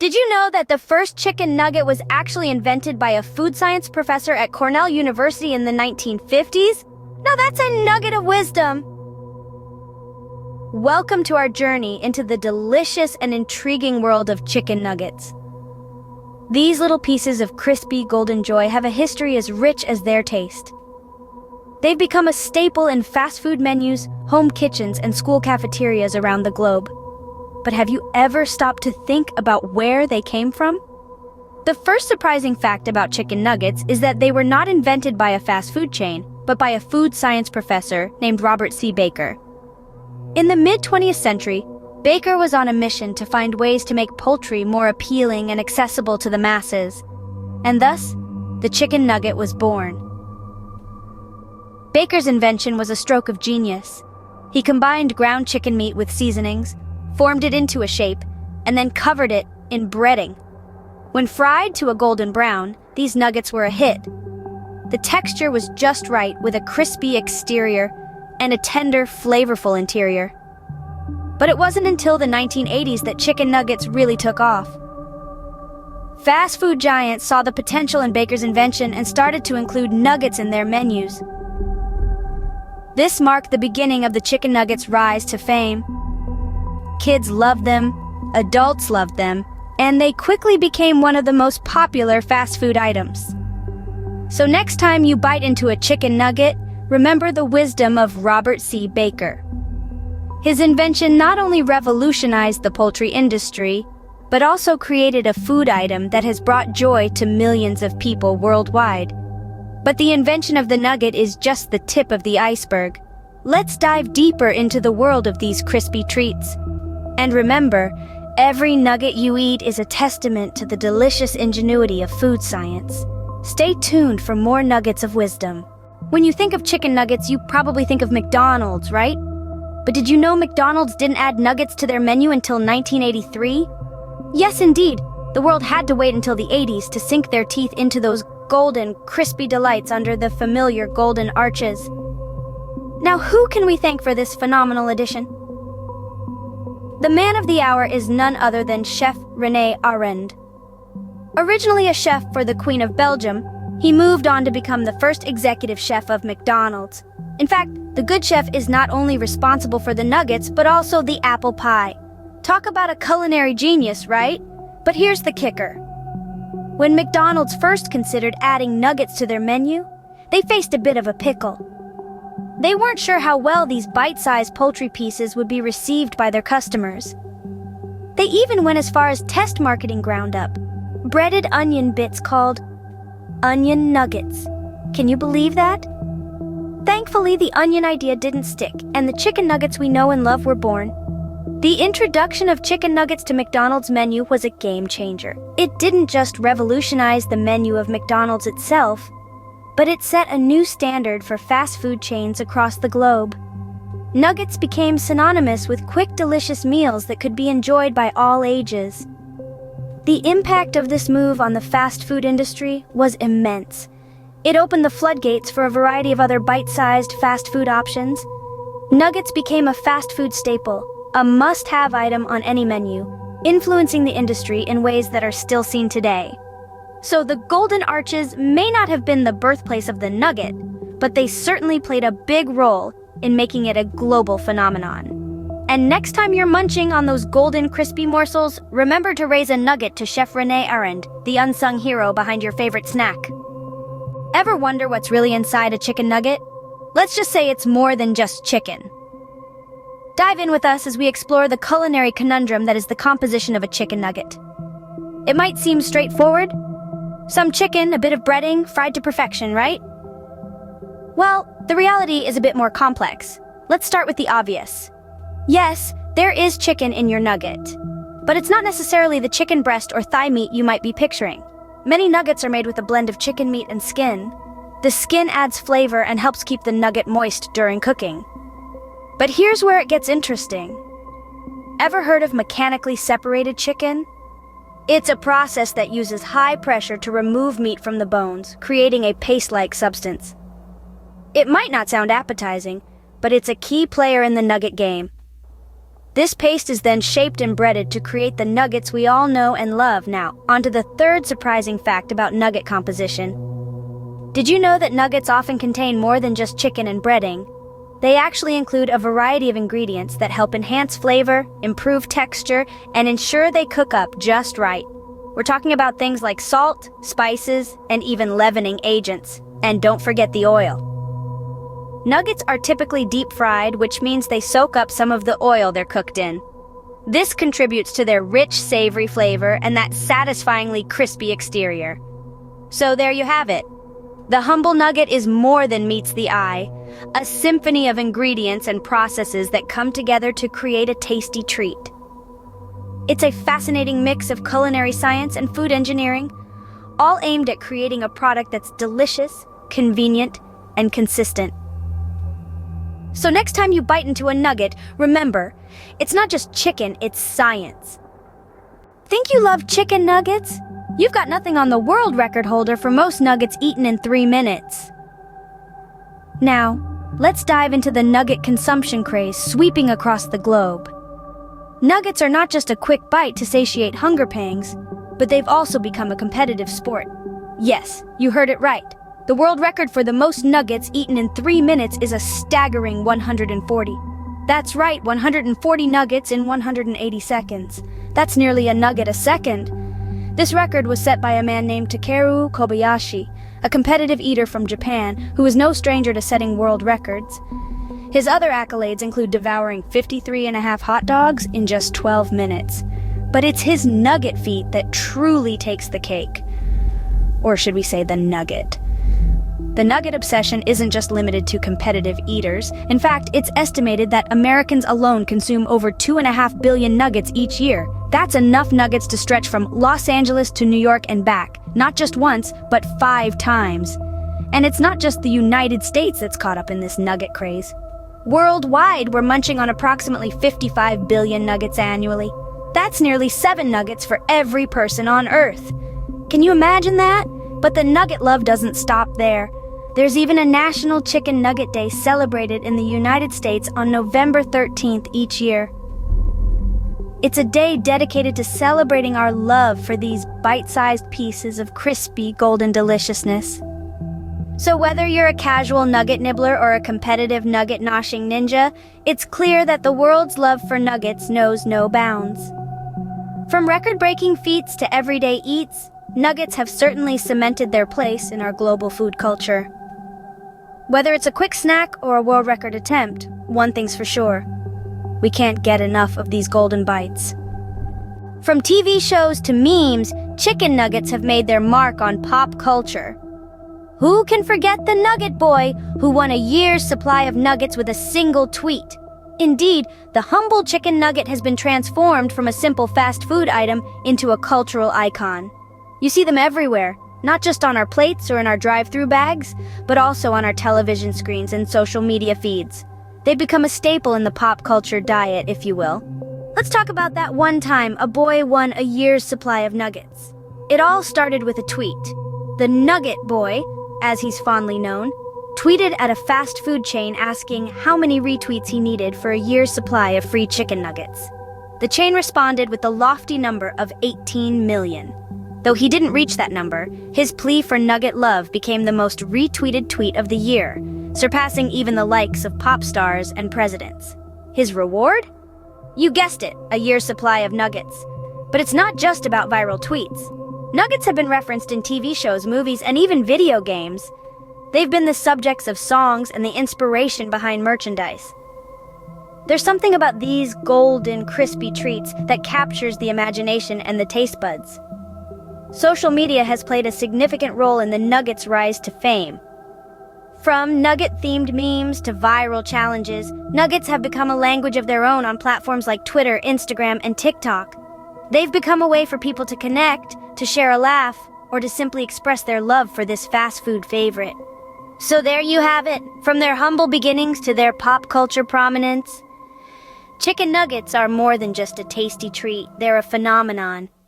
Did you know that the first chicken nugget was actually invented by a food science professor at Cornell University in the 1950s? Now that's a nugget of wisdom. Welcome to our journey into the delicious and intriguing world of chicken nuggets. These little pieces of crispy golden joy have a history as rich as their taste. They've become a staple in fast food menus, home kitchens, and school cafeterias around the globe. But have you ever stopped to think about where they came from? The first surprising fact about chicken nuggets is that they were not invented by a fast food chain, but by a food science professor named Robert C. Baker. In the mid-20th century, Baker was on a mission to find ways to make poultry more appealing and accessible to the masses, and thus, the chicken nugget was born. Baker's invention was a stroke of genius. He combined ground chicken meat with seasonings, formed it into a shape, and then covered it in breading. When fried to a golden brown, these nuggets were a hit. The texture was just right, with a crispy exterior and a tender, flavorful interior. But it wasn't until the 1980s that chicken nuggets really took off. Fast food giants saw the potential in Baker's invention and started to include nuggets in their menus. This marked the beginning of the chicken nuggets' rise to fame. Kids loved them, adults loved them, and they quickly became one of the most popular fast food items. So next time you bite into a chicken nugget, remember the wisdom of Robert C. Baker. His invention not only revolutionized the poultry industry, but also created a food item that has brought joy to millions of people worldwide. But the invention of the nugget is just the tip of the iceberg. Let's dive deeper into the world of these crispy treats. And remember, every nugget you eat is a testament to the delicious ingenuity of food science. Stay tuned for more nuggets of wisdom. When you think of chicken nuggets, you probably think of McDonald's, right? But did you know McDonald's didn't add nuggets to their menu until 1983? Yes, indeed. The world had to wait until the 80s to sink their teeth into those golden, crispy delights under the familiar golden arches. Now, who can we thank for this phenomenal addition? The man of the hour is none other than Chef René Arend. Originally a chef for the Queen of Belgium, he moved on to become the first executive chef of McDonald's. In fact, the good chef is not only responsible for the nuggets, but also the apple pie. Talk about a culinary genius, right? But here's the kicker. When McDonald's first considered adding nuggets to their menu, they faced a bit of a pickle. They weren't sure how well these bite-sized poultry pieces would be received by their customers. They even went as far as test marketing ground up breaded onion bits called onion nuggets. Can you believe that? Thankfully, the onion idea didn't stick, and the chicken nuggets we know and love were born. The introduction of chicken nuggets to McDonald's menu was a game changer. It didn't just revolutionize the menu of McDonald's itself, but it set a new standard for fast food chains across the globe. Nuggets became synonymous with quick, delicious meals that could be enjoyed by all ages. The impact of this move on the fast food industry was immense. It opened the floodgates for a variety of other bite-sized fast food options. Nuggets became a fast food staple, a must-have item on any menu, influencing the industry in ways that are still seen today. So the Golden Arches may not have been the birthplace of the nugget, but they certainly played a big role in making it a global phenomenon. And next time you're munching on those golden crispy morsels, remember to raise a nugget to Chef René Arend, the unsung hero behind your favorite snack. Ever wonder what's really inside a chicken nugget? Let's just say it's more than just chicken. Dive in with us as we explore the culinary conundrum that is the composition of a chicken nugget. It might seem straightforward. Some chicken, a bit of breading, fried to perfection, right? Well, the reality is a bit more complex. Let's start with the obvious. Yes, there is chicken in your nugget, but it's not necessarily the chicken breast or thigh meat you might be picturing. Many nuggets are made with a blend of chicken meat and skin. The skin adds flavor and helps keep the nugget moist during cooking. But here's where it gets interesting. Ever heard of mechanically separated chicken? It's a process that uses high pressure to remove meat from the bones, creating a paste-like substance. It might not sound appetizing, but it's a key player in the nugget game. This paste is then shaped and breaded to create the nuggets we all know and love. Now, onto the third surprising fact about nugget composition. Did you know that nuggets often contain more than just chicken and breading? They actually include a variety of ingredients that help enhance flavor, improve texture, and ensure they cook up just right. We're talking about things like salt, spices, and even leavening agents. And don't forget the oil. Nuggets are typically deep fried, which means they soak up some of the oil they're cooked in. This contributes to their rich, savory flavor and that satisfyingly crispy exterior. So there you have it. The humble nugget is more than meets the eye, a symphony of ingredients and processes that come together to create a tasty treat. It's a fascinating mix of culinary science and food engineering, all aimed at creating a product that's delicious, convenient, and consistent. So next time you bite into a nugget, remember, it's not just chicken, it's science. Think you love chicken nuggets? You've got nothing on the world record holder for most nuggets eaten in 3 minutes. Now, let's dive into the nugget consumption craze sweeping across the globe. Nuggets are not just a quick bite to satiate hunger pangs, but they've also become a competitive sport. Yes, you heard it right. The world record for the most nuggets eaten in 3 minutes is a staggering 140. That's right, 140 nuggets in 180 seconds. That's nearly a nugget a second. This record was set by a man named Takeru Kobayashi, a competitive eater from Japan who is no stranger to setting world records. His other accolades include devouring 53.5 hot dogs in just 12 minutes. But it's his nugget feat that truly takes the cake. Or should we say the nugget? The nugget obsession isn't just limited to competitive eaters. In fact, it's estimated that Americans alone consume over 2.5 billion nuggets each year. That's enough nuggets to stretch from Los Angeles to New York and back, not just once, but 5 times. And it's not just the United States that's caught up in this nugget craze. Worldwide, we're munching on approximately 55 billion nuggets annually. That's nearly 7 nuggets for every person on Earth. Can you imagine that? But the nugget love doesn't stop there. There's even a National Chicken Nugget Day celebrated in the United States on November 13th each year. It's a day dedicated to celebrating our love for these bite-sized pieces of crispy, golden deliciousness. So whether you're a casual nugget nibbler or a competitive nugget-noshing ninja, it's clear that the world's love for nuggets knows no bounds. From record-breaking feats to everyday eats, nuggets have certainly cemented their place in our global food culture. Whether it's a quick snack or a world record attempt, one thing's for sure. We can't get enough of these golden bites. From TV shows to memes, chicken nuggets have made their mark on pop culture. Who can forget the Nugget Boy, who won a year's supply of nuggets with a single tweet? Indeed, the humble chicken nugget has been transformed from a simple fast food item into a cultural icon. You see them everywhere, not just on our plates or in our drive-through bags, but also on our television screens and social media feeds. They've become a staple in the pop culture diet, if you will. Let's talk about that one time a boy won a year's supply of nuggets. It all started with a tweet. The Nugget Boy, as he's fondly known, tweeted at a fast food chain asking how many retweets he needed for a year's supply of free chicken nuggets. The chain responded with the lofty number of 18 million. Though he didn't reach that number, his plea for nugget love became the most retweeted tweet of the year, surpassing even the likes of pop stars and presidents. His reward? You guessed it, a year's supply of nuggets. But it's not just about viral tweets. Nuggets have been referenced in TV shows, movies, and even video games. They've been the subjects of songs and the inspiration behind merchandise. There's something about these golden, crispy treats that captures the imagination and the taste buds. Social media has played a significant role in the nuggets' rise to fame. From nugget-themed memes to viral challenges, nuggets have become a language of their own on platforms like Twitter, Instagram, and TikTok. They've become a way for people to connect, to share a laugh, or to simply express their love for this fast food favorite. So there you have it, from their humble beginnings to their pop culture prominence. Chicken nuggets are more than just a tasty treat, they're a phenomenon.